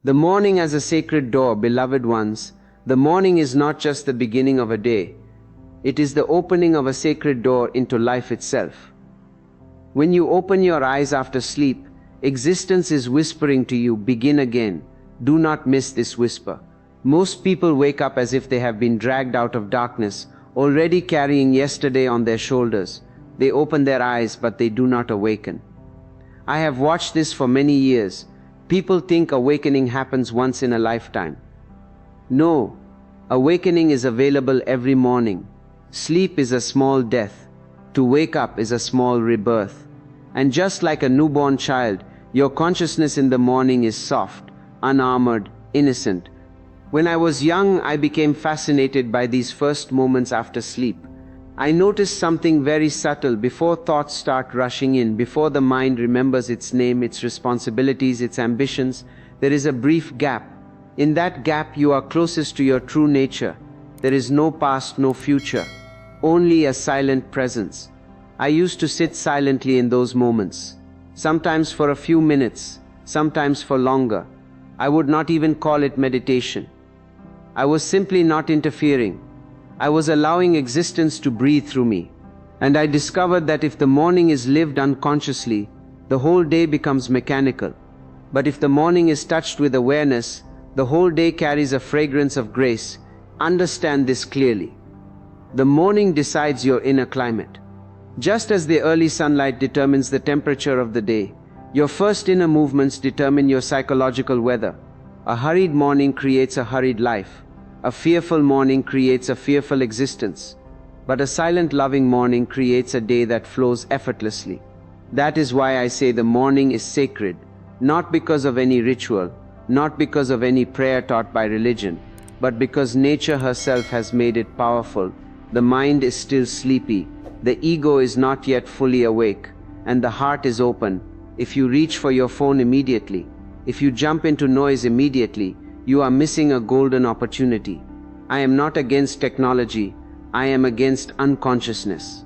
The morning as a sacred door, beloved ones. The morning is not just the beginning of a day. It is the opening of a sacred door into life itself. When you open your eyes after sleep, existence is whispering to you, begin again. Do not miss this whisper. Most people wake up as if they have been dragged out of darkness, already carrying yesterday on their shoulders. They open their eyes, but they do not awaken. I have watched this for many years. People think awakening happens once in a lifetime. No, awakening is available every morning. Sleep is a small death. To wake up is a small rebirth. And just like a newborn child, your consciousness in the morning is soft, unarmored, innocent. When I was young, I became fascinated by these first moments after sleep. I noticed something very subtle before thoughts start rushing in, before the mind remembers its name, its responsibilities, its ambitions. There is a brief gap. In that gap, you are closest to your true nature. There is no past, no future, only a silent presence. I used to sit silently in those moments, sometimes for a few minutes, sometimes for longer. I would not even call it meditation. I was simply not interfering. I was allowing existence to breathe through me. And I discovered that if the morning is lived unconsciously, the whole day becomes mechanical. But if the morning is touched with awareness, the whole day carries a fragrance of grace. Understand this clearly. The morning decides your inner climate. Just as the early sunlight determines the temperature of the day, your first inner movements determine your psychological weather. A hurried morning creates a hurried life. A fearful morning creates a fearful existence. But a silent, loving morning creates a day that flows effortlessly. That is why I say the morning is sacred, not because of any ritual, not because of any prayer taught by religion, but because nature herself has made it powerful. The mind is still sleepy, the ego is not yet fully awake, and the heart is open. If you reach for your phone immediately, if you jump into noise immediately, you are missing a golden opportunity. I am not against technology, I am against unconsciousness.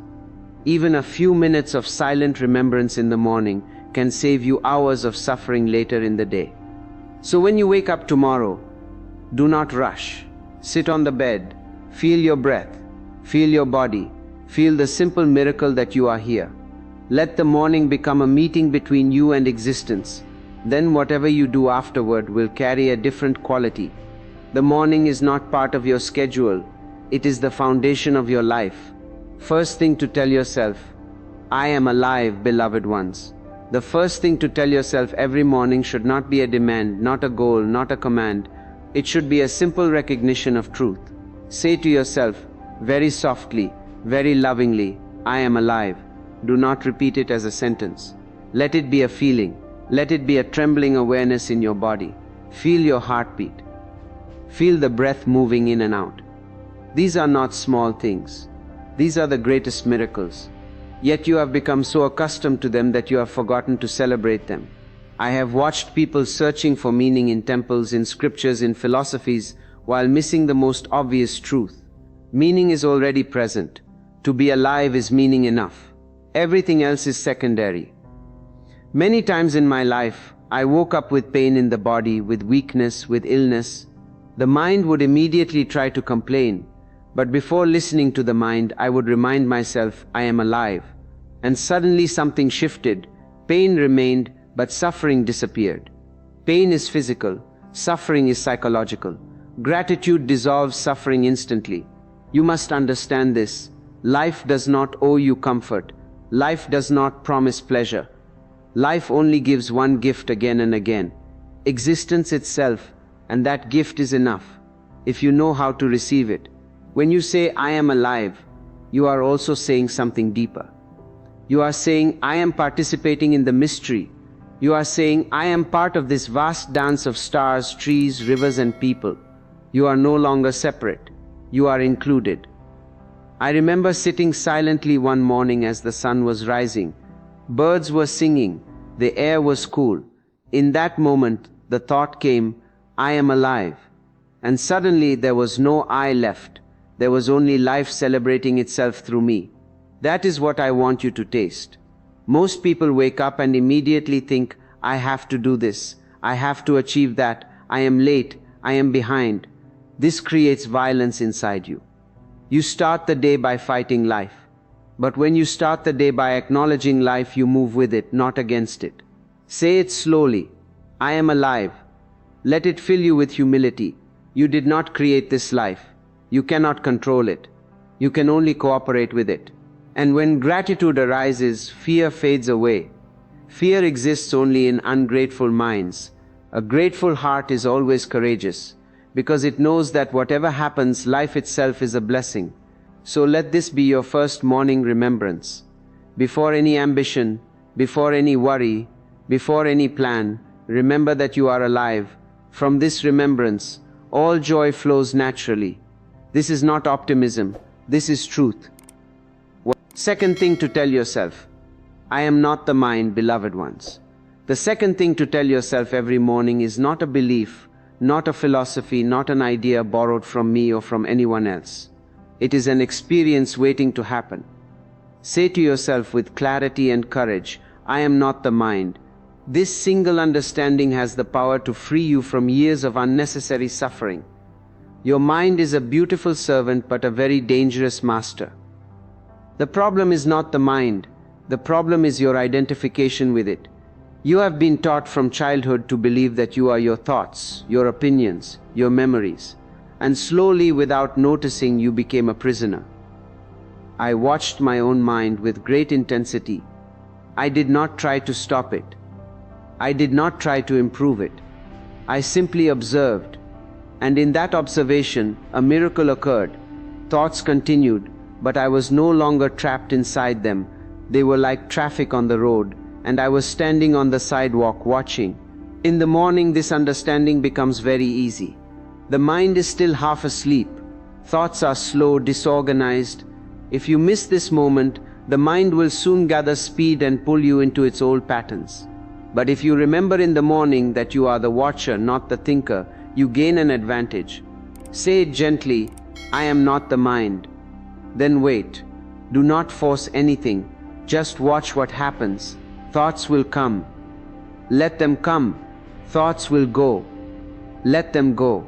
Even a few minutes of silent remembrance in the morning can save you hours of suffering later in the day. So when you wake up tomorrow, do not rush. Sit on the bed, feel your breath, feel your body, feel the simple miracle that you are here. Let the morning become a meeting between you and existence. Then whatever you do afterward will carry a different quality. The morning is not part of your schedule, it is the foundation of your life. First thing to tell yourself, I am alive, beloved ones. The first thing to tell yourself every morning should not be a demand, not a goal, not a command. It should be a simple recognition of truth. Say to yourself, very softly, very lovingly, I am alive. Do not repeat it as a sentence. Let it be a feeling. Let it be a trembling awareness in your body. Feel your heartbeat. Feel the breath moving in and out. These are not small things. These are the greatest miracles. Yet you have become so accustomed to them that you have forgotten to celebrate them. I have watched people searching for meaning in temples, in scriptures, in philosophies, while missing the most obvious truth. Meaning is already present. To be alive is meaning enough. Everything else is secondary. Many times in my life, I woke up with pain in the body, with weakness, with illness. The mind would immediately try to complain, but before listening to the mind, I would remind myself, I am alive. And suddenly something shifted. Pain remained, but suffering disappeared. Pain is physical, suffering is psychological. Gratitude dissolves suffering instantly. You must understand this. Life does not owe you comfort. Life does not promise pleasure. Life only gives one gift again and again, existence itself, and that gift is enough, if you know how to receive it. When you say, I am alive, you are also saying something deeper. You are saying, I am participating in the mystery. You are saying, I am part of this vast dance of stars, trees, rivers, and people. You are no longer separate. You are included. I remember sitting silently one morning as the sun was rising. Birds were singing, the air was cool. In that moment, the thought came, I am alive. And suddenly there was no I left. There was only life celebrating itself through me. That is what I want you to taste. Most people wake up and immediately think, I have to do this, I have to achieve that, I am late, I am behind. This creates violence inside you. You start the day by fighting life. But when you start the day by acknowledging life, you move with it, not against it. Say it slowly. I am alive. Let it fill you with humility. You did not create this life. You cannot control it. You can only cooperate with it. And when gratitude arises, fear fades away. Fear exists only in ungrateful minds. A grateful heart is always courageous, because it knows that whatever happens, life itself is a blessing. So let this be your first morning remembrance. Before any ambition, before any worry, before any plan, remember that you are alive. From this remembrance, all joy flows naturally. This is not optimism, this is truth. Second thing to tell yourself, I am not the mind, beloved ones. The second thing to tell yourself every morning is not a belief, not a philosophy, not an idea borrowed from me or from anyone else. It is an experience waiting to happen. Say to yourself with clarity and courage, I am not the mind. This single understanding has the power to free you from years of unnecessary suffering. Your mind is a beautiful servant but a very dangerous master. The problem is not the mind. The problem is your identification with it. You have been taught from childhood to believe that you are your thoughts, your opinions, your memories. And slowly, without noticing, you became a prisoner. I watched my own mind with great intensity. I did not try to stop it. I did not try to improve it. I simply observed. And in that observation, a miracle occurred. Thoughts continued, but I was no longer trapped inside them. They were like traffic on the road, and I was standing on the sidewalk watching. In the morning, this understanding becomes very easy. The mind is still half asleep. Thoughts are slow, disorganized. If you miss this moment, the mind will soon gather speed and pull you into its old patterns. But if you remember in the morning that you are the watcher, not the thinker, you gain an advantage. Say it gently, I am not the mind. Then wait. Do not force anything. Just watch what happens. Thoughts will come. Let them come. Thoughts will go. Let them go.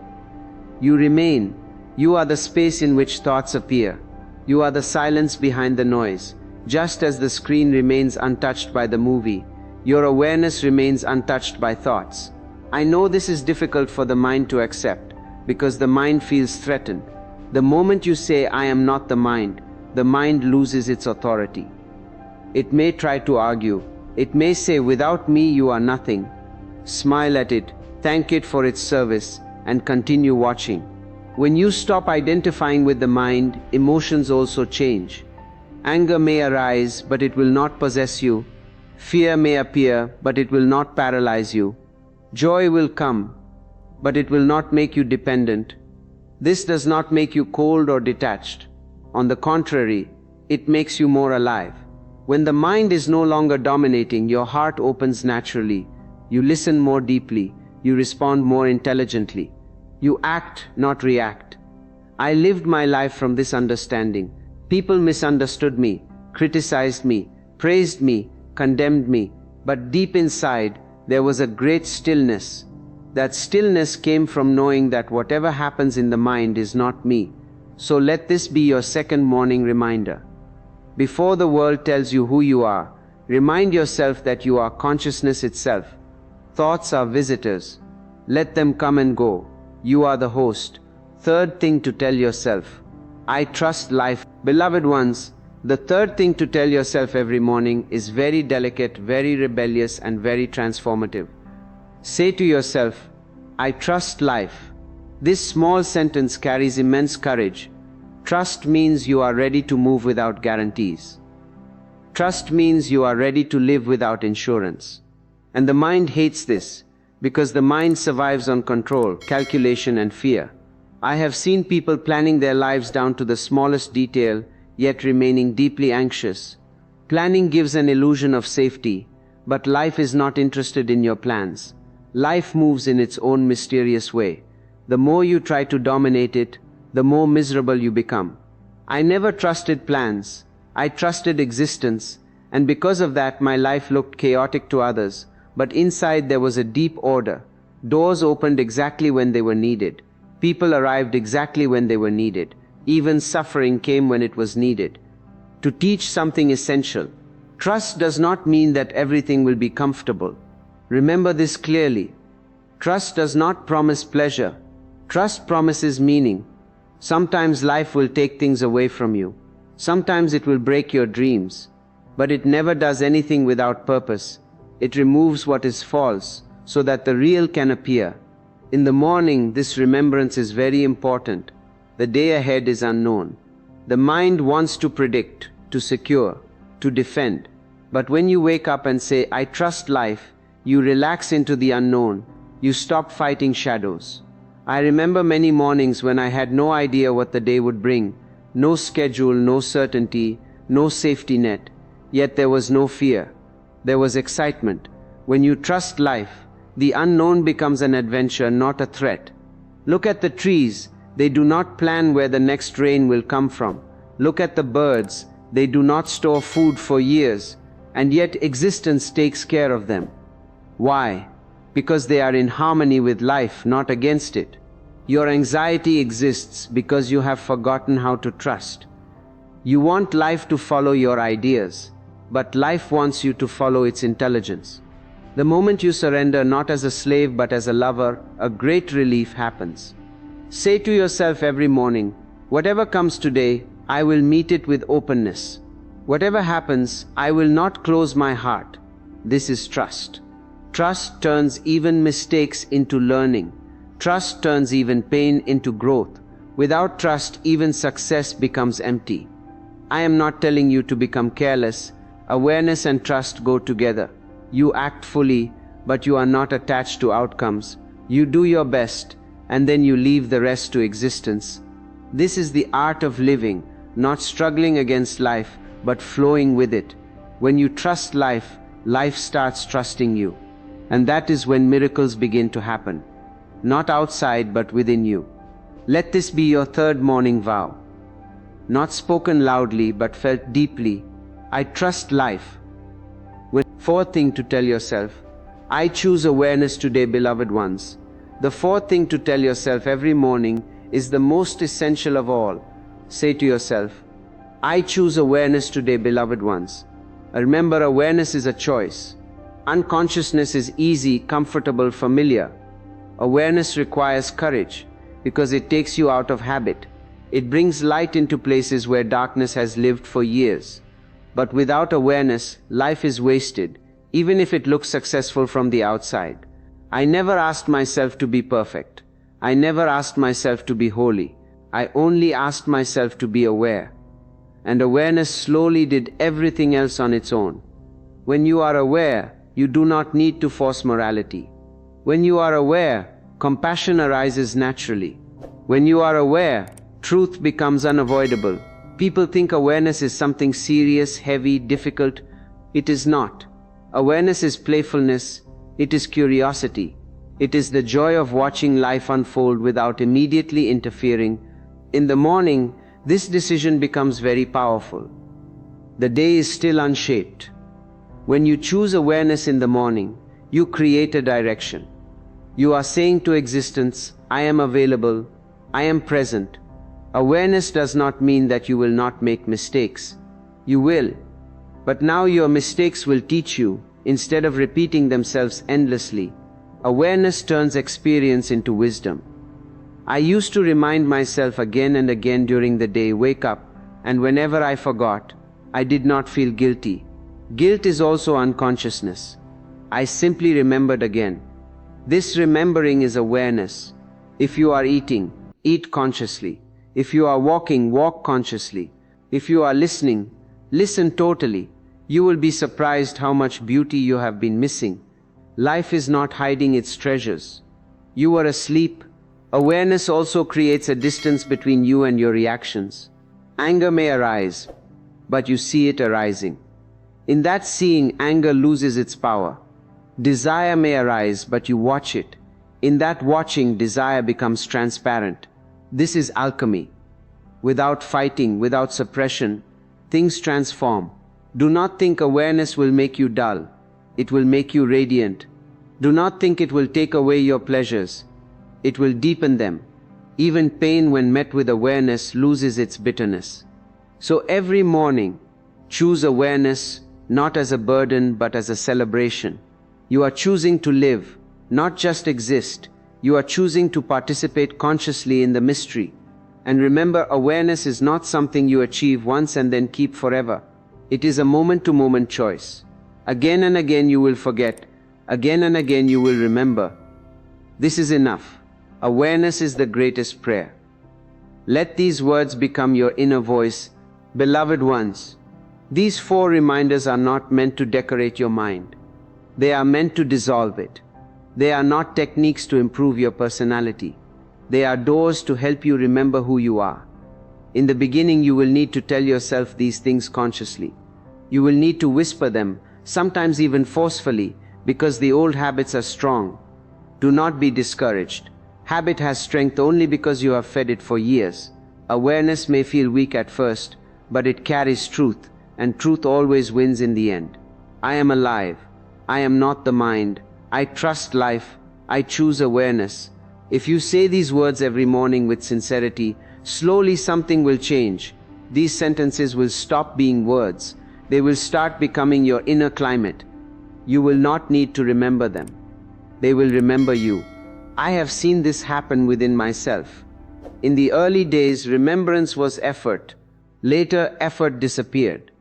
You remain. You are the space in which thoughts appear. You are the silence behind the noise. Just as the screen remains untouched by the movie, your awareness remains untouched by thoughts. I know this is difficult for the mind to accept, because the mind feels threatened. The moment you say, I am not the mind loses its authority. It may try to argue. It may say, without me you are nothing. Smile at it, thank it for its service, and continue watching. When you stop identifying with the mind, emotions also change. Anger may arise, but it will not possess you. Fear may appear, but it will not paralyze you. Joy will come, but it will not make you dependent. This does not make you cold or detached. On the contrary, it makes you more alive. When the mind is no longer dominating, your heart opens naturally. You listen more deeply. You respond more intelligently. You act, not react. I lived my life from this understanding. People misunderstood me, criticized me, praised me, condemned me, but deep inside, there was a great stillness. That stillness came from knowing that whatever happens in the mind is not me. So let this be your second morning reminder. Before the world tells you who you are, remind yourself that you are consciousness itself. Thoughts are visitors. Let them come and go. You are the host. Third thing to tell yourself, I trust life. Beloved ones, the third thing to tell yourself every morning is very delicate, very rebellious, and very transformative. Say to yourself, I trust life. This small sentence carries immense courage. Trust means you are ready to move without guarantees. Trust means you are ready to live without insurance. And the mind hates this, because the mind survives on control, calculation, and fear. I have seen people planning their lives down to the smallest detail, yet remaining deeply anxious. Planning gives an illusion of safety, but life is not interested in your plans. Life moves in its own mysterious way. The more you try to dominate it, the more miserable you become. I never trusted plans. I trusted existence, and because of that my life looked chaotic to others, but inside there was a deep order. Doors opened exactly when they were needed. People arrived exactly when they were needed. Even suffering came when it was needed. To teach something essential. Trust does not mean that everything will be comfortable. Remember this clearly. Trust does not promise pleasure. Trust promises meaning. Sometimes life will take things away from you. Sometimes it will break your dreams. But it never does anything without purpose. It removes what is false so that the real can appear. In the morning, this remembrance is very important. The day ahead is unknown. The mind wants to predict, to secure, to defend. But when you wake up and say, I trust life, you relax into the unknown. You stop fighting shadows. I remember many mornings when I had no idea what the day would bring. No schedule, no certainty, no safety net. Yet there was no fear. There was excitement. When you trust life, the unknown becomes an adventure, not a threat. Look at the trees. They do not plan where the next rain will come from. Look at the birds. They do not store food for years, and yet existence takes care of them. Why? Because they are in harmony with life, not against it. Your anxiety exists because you have forgotten how to trust. You want life to follow your ideas, but life wants you to follow its intelligence. The moment you surrender not as a slave but as a lover, a great relief happens. Say to yourself every morning, whatever comes today, I will meet it with openness. Whatever happens, I will not close my heart. This is trust. Trust turns even mistakes into learning. Trust turns even pain into growth. Without trust, even success becomes empty. I am not telling you to become careless. Awareness and trust go together. You act fully, but you are not attached to outcomes. You do your best, and then you leave the rest to existence. This is the art of living, not struggling against life, but flowing with it. When you trust life, life starts trusting you. And that is when miracles begin to happen. Not outside, but within you. Let this be your third morning vow. Not spoken loudly, but felt deeply. I trust life. Fourth thing to tell yourself, I choose awareness today, beloved ones. The fourth thing to tell yourself every morning is the most essential of all. Say to yourself, I choose awareness today, beloved ones. Remember, awareness is a choice. Unconsciousness is easy, comfortable, familiar. Awareness requires courage because it takes you out of habit. It brings light into places where darkness has lived for years. But without awareness, life is wasted, even if it looks successful from the outside. I never asked myself to be perfect. I never asked myself to be holy. I only asked myself to be aware. And awareness slowly did everything else on its own. When you are aware, you do not need to force morality. When you are aware, compassion arises naturally. When you are aware, truth becomes unavoidable. People think awareness is something serious, heavy, difficult. It is not. Awareness is playfulness. It is curiosity. It is the joy of watching life unfold without immediately interfering. In the morning, this decision becomes very powerful. The day is still unshaped. When you choose awareness in the morning, you create a direction. You are saying to existence, I am available, I am present. Awareness does not mean that you will not make mistakes. You will. But now your mistakes will teach you, instead of repeating themselves endlessly. Awareness turns experience into wisdom. I used to remind myself again and again during the day, wake up, and whenever I forgot, I did not feel guilty. Guilt is also unconsciousness. I simply remembered again. This remembering is awareness. If you are eating, eat consciously. If you are walking, walk consciously. If you are listening, listen totally. You will be surprised how much beauty you have been missing. Life is not hiding its treasures. You were asleep. Awareness also creates a distance between you and your reactions. Anger may arise, but you see it arising. In that seeing, anger loses its power. Desire may arise, but you watch it. In that watching, desire becomes transparent. This is alchemy. Without fighting, without suppression, things transform. Do not think awareness will make you dull. It will make you radiant. Do not think it will take away your pleasures. It will deepen them. Even pain, when met with awareness, loses its bitterness. So every morning, choose awareness, not as a burden but as a celebration. You are choosing to live, not just exist. You are choosing to participate consciously in the mystery. And remember, awareness is not something you achieve once and then keep forever. It is a moment-to-moment choice. Again and again you will forget. Again and again you will remember. This is enough. Awareness is the greatest prayer. Let these words become your inner voice. Beloved ones, these 4 reminders are not meant to decorate your mind. They are meant to dissolve it. They are not techniques to improve your personality. They are doors to help you remember who you are. In the beginning, you will need to tell yourself these things consciously. You will need to whisper them, sometimes even forcefully, because the old habits are strong. Do not be discouraged. Habit has strength only because you have fed it for years. Awareness may feel weak at first, but it carries truth, and truth always wins in the end. I am alive. I am not the mind. I trust life. I choose awareness. If you say these words every morning with sincerity, slowly something will change. These sentences will stop being words. They will start becoming your inner climate. You will not need to remember them. They will remember you. I have seen this happen within myself. In the early days, remembrance was effort. Later, effort disappeared.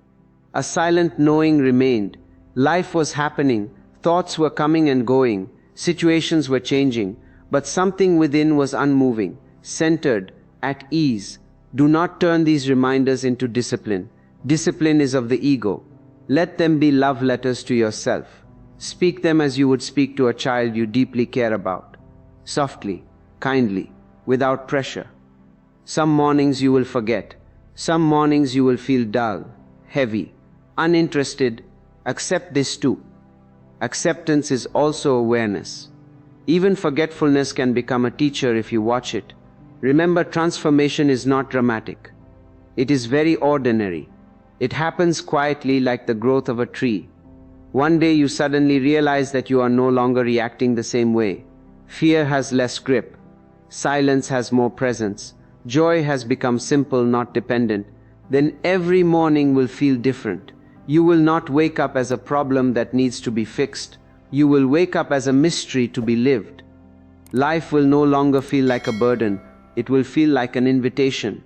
A silent knowing remained. Life was happening. Thoughts were coming and going. Situations were changing. But something within was unmoving, centered, at ease. Do not turn these reminders into discipline. Discipline is of the ego. Let them be love letters to yourself. Speak them as you would speak to a child you deeply care about. Softly, kindly, without pressure. Some mornings you will forget. Some mornings you will feel dull, heavy, uninterested. Accept this too. Acceptance is also awareness. Even forgetfulness can become a teacher if you watch it. Remember, transformation is not dramatic. It is very ordinary. It happens quietly, like the growth of a tree. One day you suddenly realize that you are no longer reacting the same way. Fear has less grip. Silence has more presence. Joy has become simple, not dependent. Then every morning will feel different. You will not wake up as a problem that needs to be fixed. You will wake up as a mystery to be lived. Life will no longer feel like a burden. It will feel like an invitation.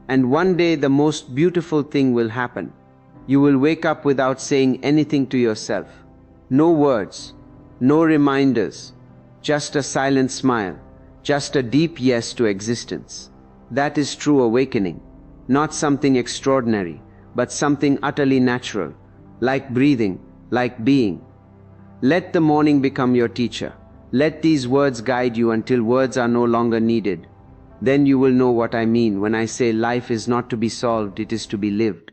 And one day the most beautiful thing will happen. You will wake up without saying anything to yourself. No words, no reminders, just a silent smile, just a deep yes to existence. That is true awakening. Not something extraordinary, but something utterly natural, like breathing, like being. Let the morning become your teacher. Let these words guide you until words are no longer needed. Then you will know what I mean when I say life is not to be solved, it is to be lived.